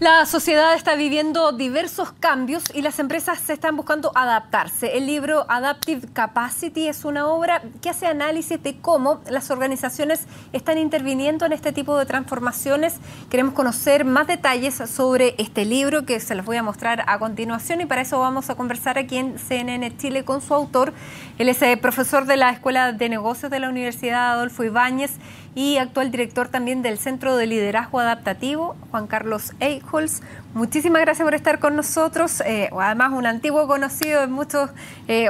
La sociedad está viviendo diversos cambios y las empresas se están buscando adaptarse. El libro Adaptive Capacity es una obra que hace análisis de cómo las organizaciones están interviniendo en este tipo de transformaciones. Queremos conocer más detalles sobre este libro que se los voy a mostrar a continuación y para eso vamos a conversar aquí en CNN Chile con su autor. Él es profesor de la Escuela de Negocios de la Universidad Adolfo Ibáñez y actual director también del Centro de Liderazgo Adaptativo, Juan Carlos Eichholz. Muchísimas gracias por estar con nosotros, además un antiguo conocido en muchas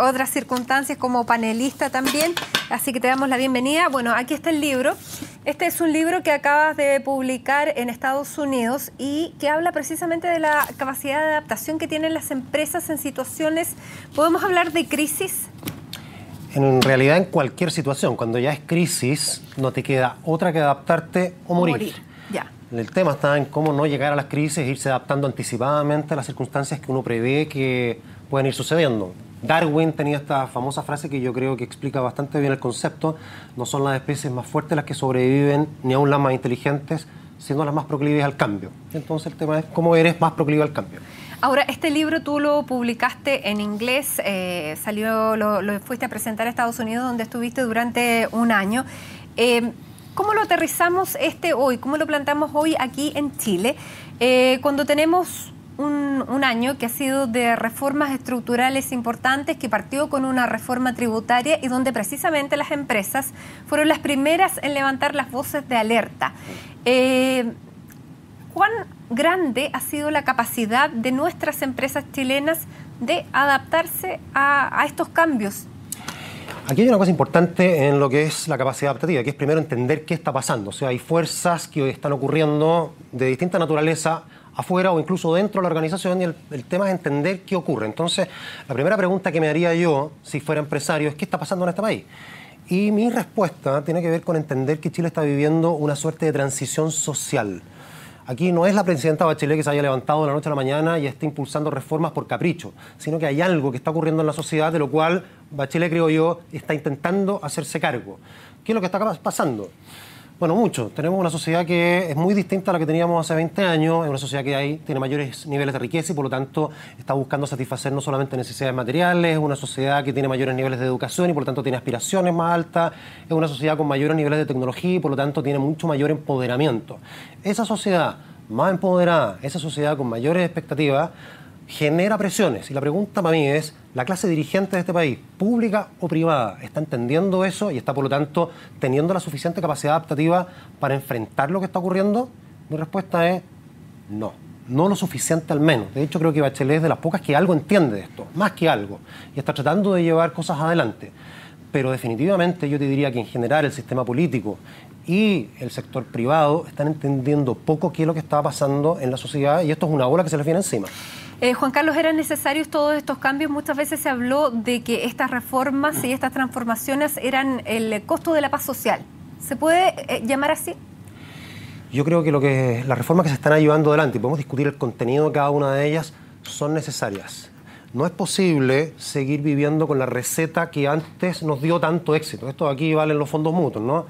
otras circunstancias como panelista también, así que te damos la bienvenida. Bueno, aquí está el libro. Este es un libro que acabas de publicar en Estados Unidos y que habla precisamente de la capacidad de adaptación que tienen las empresas en situaciones, ¿podemos hablar de crisis? En realidad, en cualquier situación, cuando ya es crisis, no te queda otra que adaptarte o morir. Ya. El tema está en cómo no llegar a las crisis e irse adaptando anticipadamente a las circunstancias que uno prevé que pueden ir sucediendo. Darwin tenía esta famosa frase que yo creo que explica bastante bien el concepto: no son las especies más fuertes las que sobreviven, ni aún las más inteligentes, siendo las más proclives al cambio. Entonces el tema es cómo eres más proclive al cambio. Ahora, este libro tú lo publicaste en inglés, lo fuiste a presentar a Estados Unidos, donde estuviste durante un año. ¿Cómo lo aterrizamos hoy? ¿Cómo lo plantamos hoy aquí en Chile? Cuando tenemos un año que ha sido de reformas estructurales importantes, que partió con una reforma tributaria y donde precisamente las empresas fueron las primeras en levantar las voces de alerta. ¿Cuán grande ha sido la capacidad de nuestras empresas chilenas de adaptarse a estos cambios? Aquí hay una cosa importante en lo que es la capacidad adaptativa, que es primero entender qué está pasando. O sea, hay fuerzas que están ocurriendo de distinta naturaleza afuera o incluso dentro de la organización y el tema es entender qué ocurre. Entonces, la primera pregunta que me haría yo, si fuera empresario, es ¿qué está pasando en este país? Y mi respuesta tiene que ver con entender que Chile está viviendo una suerte de transición social. Aquí no es la presidenta Bachelet que se haya levantado de la noche a la mañana y esté impulsando reformas por capricho, sino que hay algo que está ocurriendo en la sociedad de lo cual Bachelet, creo yo, está intentando hacerse cargo. ¿Qué es lo que está pasando? Bueno, mucho. Tenemos una sociedad que es muy distinta a la que teníamos hace 20 años, es una sociedad que tiene mayores niveles de riqueza y por lo tanto está buscando satisfacer no solamente necesidades materiales, es una sociedad que tiene mayores niveles de educación y por lo tanto tiene aspiraciones más altas, es una sociedad con mayores niveles de tecnología y por lo tanto tiene mucho mayor empoderamiento. Esa sociedad más empoderada, esa sociedad con mayores expectativas, genera presiones. Y la pregunta para mí es, ¿la clase dirigente de este país, pública o privada, está entendiendo eso y está por lo tanto teniendo la suficiente capacidad adaptativa para enfrentar lo que está ocurriendo? Mi respuesta es no. No lo suficiente al menos. De hecho, creo que Bachelet es de las pocas que algo entiende de esto, más que algo, y está tratando de llevar cosas adelante. Pero definitivamente yo te diría que en general el sistema político y el sector privado están entendiendo poco qué es lo que está pasando en la sociedad y esto es una ola que se les viene encima. Juan Carlos, ¿eran necesarios todos estos cambios? Muchas veces se habló de que estas reformas y estas transformaciones eran el costo de la paz social. ¿Se puede llamar así? Yo creo que las reformas que se están llevando adelante, y podemos discutir el contenido de cada una de ellas, son necesarias. No es posible seguir viviendo con la receta que antes nos dio tanto éxito. Esto aquí valen los fondos mutuos, ¿no?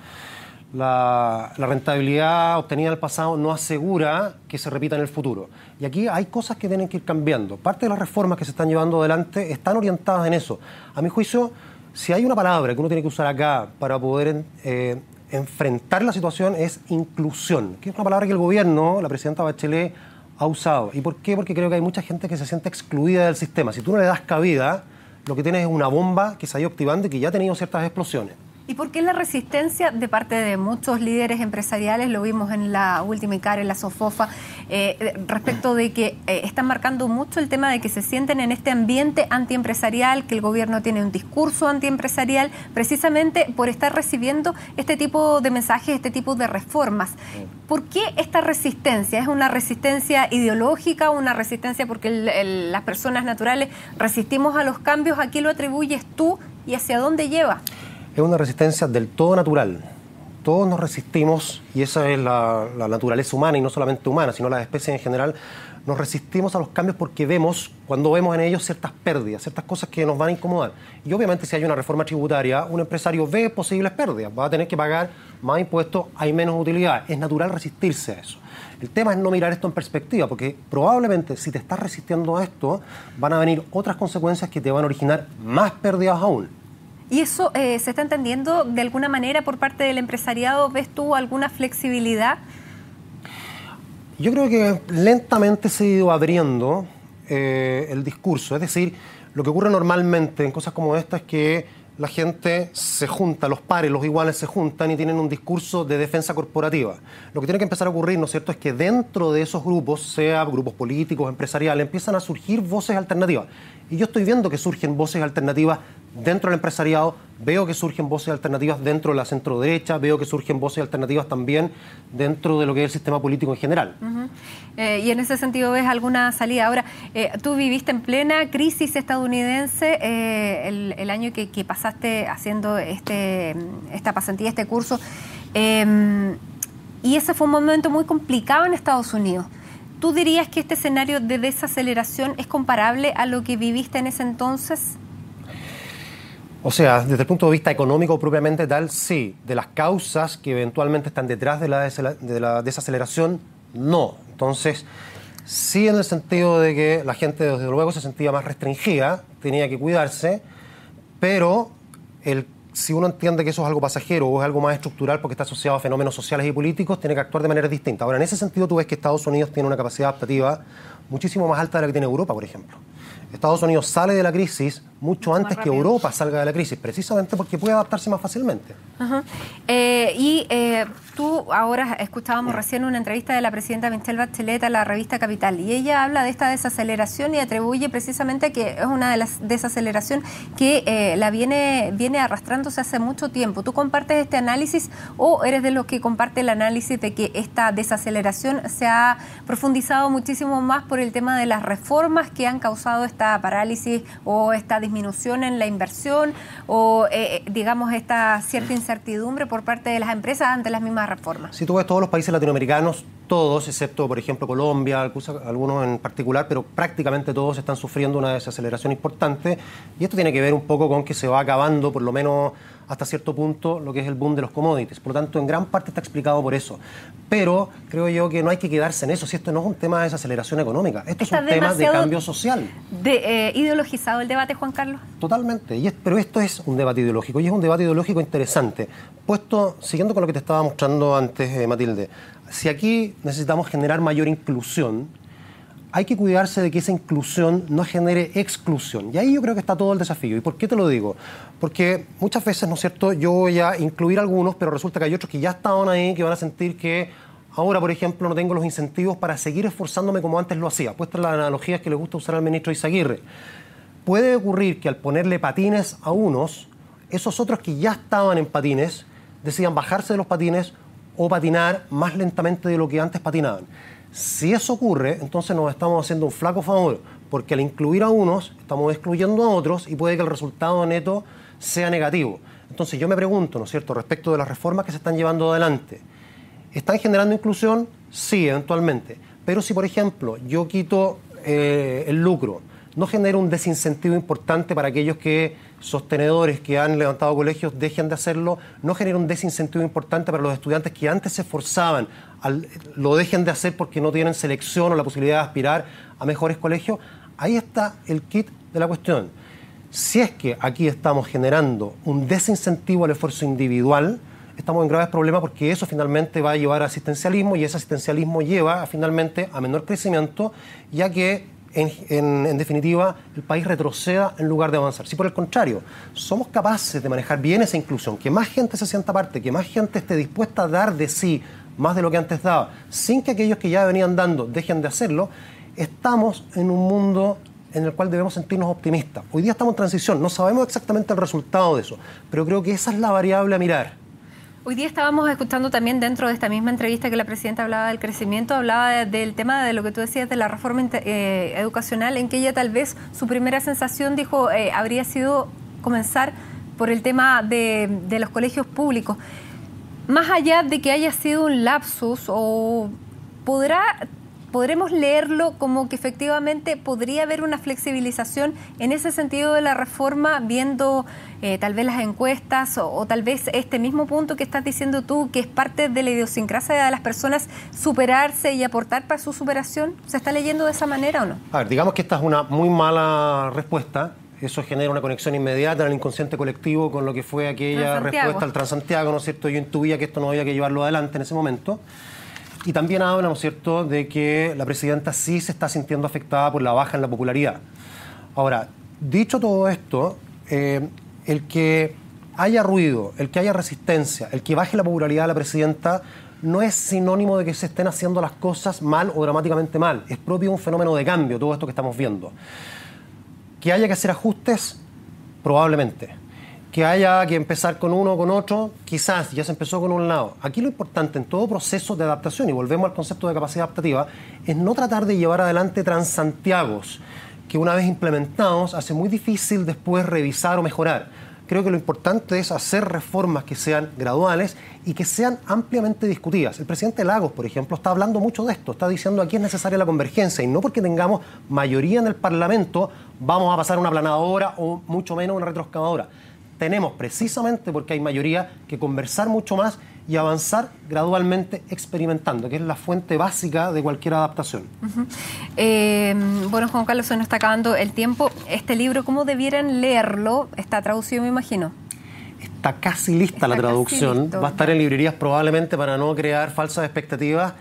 La rentabilidad obtenida en el pasado no asegura que se repita en el futuro. Y aquí hay cosas que tienen que ir cambiando. Parte de las reformas que se están llevando adelante están orientadas en eso. A mi juicio, si hay una palabra que uno tiene que usar acá para poder enfrentar la situación es inclusión, que es una palabra que el gobierno, la presidenta Bachelet, ha usado. ¿Y por qué? Porque creo que hay mucha gente que se siente excluida del sistema. Si tú no le das cabida, lo que tienes es una bomba que se ha ido activando y que ya ha tenido ciertas explosiones. ¿Y por qué la resistencia de parte de muchos líderes empresariales? Lo vimos en la última ICAR, en la SOFOFA, respecto de que están marcando mucho el tema de que se sienten en este ambiente antiempresarial, que el gobierno tiene un discurso antiempresarial, precisamente por estar recibiendo este tipo de mensajes, este tipo de reformas. ¿Por qué esta resistencia? ¿Es una resistencia ideológica, una resistencia porque las personas naturales resistimos a los cambios? ¿A qué lo atribuyes tú y hacia dónde lleva? Es una resistencia del todo natural. todos nos resistimos, y esa es la naturaleza humana, y no solamente humana, sino las especies en general, nos resistimos a los cambios porque cuando vemos en ellos ciertas pérdidas, ciertas cosas que nos van a incomodar. Y obviamente si hay una reforma tributaria, un empresario ve posibles pérdidas, va a tener que pagar más impuestos, hay menos utilidad. Es natural resistirse a eso. El tema es no mirar esto en perspectiva, porque probablemente si te estás resistiendo a esto, van a venir otras consecuencias que te van a originar más pérdidas aún. ¿Y eso se está entendiendo de alguna manera por parte del empresariado? ¿Ves tú alguna flexibilidad? Yo creo que lentamente se ha ido abriendo el discurso. Es decir, lo que ocurre normalmente en cosas como esta es que la gente se junta, los pares, los iguales se juntan y tienen un discurso de defensa corporativa. Lo que tiene que empezar a ocurrir, ¿no es cierto?, es que dentro de esos grupos, sea grupos políticos, empresariales, empiezan a surgir voces alternativas. Y yo estoy viendo que surgen voces alternativas dentro del empresariado, veo que surgen voces alternativas dentro de la centro-derecha, veo que surgen voces alternativas también dentro de lo que es el sistema político en general. Y en ese sentido, ¿ves alguna salida? Ahora, tú viviste en plena crisis estadounidense el año que pasaste haciendo esta pasantía, este curso, y ese fue un momento muy complicado en Estados Unidos. ¿Tú dirías que este escenario de desaceleración es comparable a lo que viviste en ese entonces? O sea, desde el punto de vista económico propiamente tal, sí. De las causas que eventualmente están detrás de la desaceleración, no. Entonces, sí, en el sentido de que la gente desde luego se sentía más restringida, tenía que cuidarse, pero si uno entiende que eso es algo pasajero o es algo más estructural porque está asociado a fenómenos sociales y políticos, tiene que actuar de manera distinta. Ahora, en ese sentido tú ves que Estados Unidos tiene una capacidad adaptativa muchísimo más alta de la que tiene Europa, por ejemplo. Estados Unidos sale de la crisis mucho antes que Europa salga de la crisis, precisamente porque puede adaptarse más fácilmente. Tú ahora escuchábamos recién una entrevista de la presidenta Michelle Bachelet a la revista Capital, y ella habla de esta desaceleración y atribuye precisamente que es una de las desaceleración que la viene arrastrándose hace mucho tiempo. ¿Tú compartes este análisis o eres de los que comparte el análisis de que esta desaceleración se ha profundizado muchísimo más por el tema de las reformas que han causado esta parálisis o esta disminución en la inversión o, digamos, esta cierta incertidumbre por parte de las empresas ante las mismas reformas? Si tú ves todos los países latinoamericanos, todos, excepto, por ejemplo, Colombia, algunos en particular, pero prácticamente todos están sufriendo una desaceleración importante, y esto tiene que ver un poco con que se va acabando, por lo menos hasta cierto punto, lo que es el boom de los commodities. Por lo tanto, en gran parte está explicado por eso. Pero creo yo que no hay que quedarse en eso. Si esto no es un tema de desaceleración económica, esto es un tema de cambio social. ¿Ideologizado el debate, Juan Carlos? Totalmente. Pero esto es un debate ideológico, y es un debate ideológico interesante. Siguiendo con lo que te estaba mostrando antes, Matilde, si aquí necesitamos generar mayor inclusión, hay que cuidarse de que esa inclusión no genere exclusión. Y ahí yo creo que está todo el desafío. ¿Y por qué te lo digo? Porque muchas veces, ¿no es cierto?, yo voy a incluir algunos, pero resulta que hay otros que ya estaban ahí, que van a sentir que ahora, por ejemplo, no tengo los incentivos para seguir esforzándome como antes lo hacía. Puestas las analogías que le gusta usar al ministro Izaguirre. Puede ocurrir que al ponerle patines a unos, esos otros que ya estaban en patines, decidan bajarse de los patines o patinar más lentamente de lo que antes patinaban. Si eso ocurre, entonces nos estamos haciendo un flaco favor, porque al incluir a unos, estamos excluyendo a otros y puede que el resultado neto sea negativo. Entonces yo me pregunto, ¿no es cierto?, respecto de las reformas que se están llevando adelante, ¿están generando inclusión? Sí, eventualmente. Pero si, por ejemplo, yo quito el lucro, no genera un desincentivo importante para aquellos sostenedores que han levantado colegios dejen de hacerlo, no genera un desincentivo importante para los estudiantes que antes se esforzaban, lo dejen de hacer porque no tienen selección o la posibilidad de aspirar a mejores colegios. Ahí está el kit de la cuestión. Si es que aquí estamos generando un desincentivo al esfuerzo individual, estamos en graves problemas, porque eso finalmente va a llevar a asistencialismo, y ese asistencialismo lleva finalmente a menor crecimiento, ya que en definitiva el país retroceda en lugar de avanzar. Si por el contrario somos capaces de manejar bien esa inclusión, que más gente se sienta parte, que más gente esté dispuesta a dar de sí más de lo que antes daba, sin que aquellos que ya venían dando dejen de hacerlo, estamos en un mundo en el cual debemos sentirnos optimistas. Hoy día estamos en transición, no sabemos exactamente el resultado de eso, pero creo que esa es la variable a mirar. Hoy día estábamos escuchando también, dentro de esta misma entrevista que la presidenta hablaba del crecimiento, hablaba del tema de lo que tú decías de la reforma educacional, en que ella tal vez su primera sensación, dijo, habría sido comenzar por el tema de los colegios públicos. Más allá de que haya sido un lapsus, o ¿podremos leerlo como que efectivamente podría haber una flexibilización en ese sentido de la reforma, viendo tal vez las encuestas o tal vez este mismo punto que estás diciendo tú, que es parte de la idiosincrasia de las personas, superarse y aportar para su superación? ¿Se está leyendo de esa manera o no? A ver, digamos que esta es una muy mala respuesta. Eso genera una conexión inmediata en el inconsciente colectivo con lo que fue aquella respuesta al Transantiago, ¿no es cierto? Yo intuía que esto no había que llevarlo adelante en ese momento. Y también habla, ¿no es cierto?, de que la presidenta sí se está sintiendo afectada por la baja en la popularidad. Ahora, dicho todo esto, el que haya ruido, el que haya resistencia, el que baje la popularidad de la presidenta no es sinónimo de que se estén haciendo las cosas mal o dramáticamente mal. Es propio de un fenómeno de cambio, todo esto que estamos viendo. Que haya que hacer ajustes, probablemente. Que haya que empezar con uno o con otro, quizás ya se empezó con un lado. Aquí lo importante en todo proceso de adaptación, y volvemos al concepto de capacidad adaptativa, es no tratar de llevar adelante Transantiagos que una vez implementados hace muy difícil después revisar o mejorar. Creo que lo importante es hacer reformas que sean graduales y que sean ampliamente discutidas. El presidente Lagos, por ejemplo, está hablando mucho de esto, está diciendo aquí es necesaria la convergencia y no porque tengamos mayoría en el Parlamento vamos a pasar una aplanadora o mucho menos una retroexcavadora. Tenemos, precisamente porque hay mayoría, que conversar mucho más y avanzar gradualmente experimentando, que es la fuente básica de cualquier adaptación. Bueno, Juan Carlos, se nos está acabando el tiempo. Este libro, ¿cómo debieran leerlo? Está traducido, me imagino. Está casi lista la traducción. Va a estar en librerías probablemente, para no crear falsas expectativas,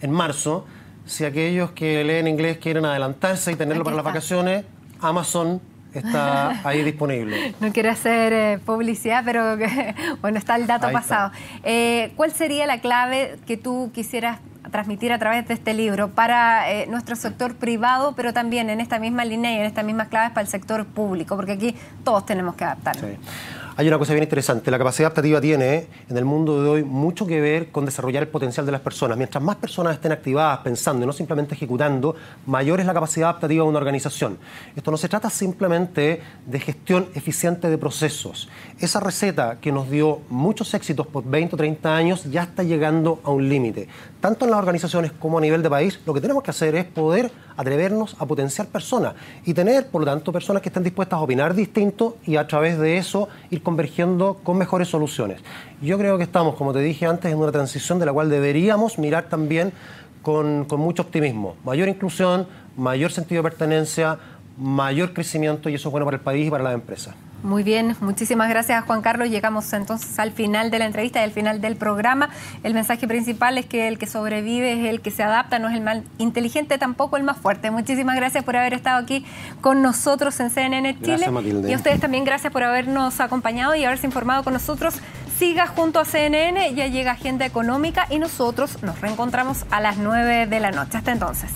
en marzo. Si aquellos que leen inglés quieren adelantarse y tenerlo para las vacaciones, Amazon está ahí disponible. No quiero hacer publicidad, pero bueno, está el dato pasado. ¿Cuál sería la clave que tú quisieras transmitir a través de este libro para nuestro sector privado, pero también en esta misma línea y en estas mismas claves para el sector público? Porque aquí todos tenemos que adaptarnos. Sí. Hay una cosa bien interesante. La capacidad adaptativa tiene, en el mundo de hoy, mucho que ver con desarrollar el potencial de las personas. Mientras más personas estén activadas, pensando y no simplemente ejecutando, mayor es la capacidad adaptativa de una organización. Esto no se trata simplemente de gestión eficiente de procesos. Esa receta que nos dio muchos éxitos por 20 o 30 años ya está llegando a un límite. Tanto en las organizaciones como a nivel de país, lo que tenemos que hacer es poder atrevernos a potenciar personas y tener, por lo tanto, personas que estén dispuestas a opinar distinto y a través de eso ir convergiendo con mejores soluciones. Yo creo que estamos, como te dije antes, en una transición de la cual deberíamos mirar también con mucho optimismo. Mayor inclusión, mayor sentido de pertenencia, mayor crecimiento, y eso es bueno para el país y para las empresas. Muy bien, muchísimas gracias, Juan Carlos. Llegamos entonces al final de la entrevista y al final del programa. El mensaje principal es que el que sobrevive es el que se adapta, no es el más inteligente, tampoco el más fuerte. Muchísimas gracias por haber estado aquí con nosotros en CNN Chile. Gracias, Matilde. Y a ustedes también gracias por habernos acompañado y haberse informado con nosotros. Siga junto a CNN, ya llega Agenda Económica y nosotros nos reencontramos a las 9 de la noche. Hasta entonces.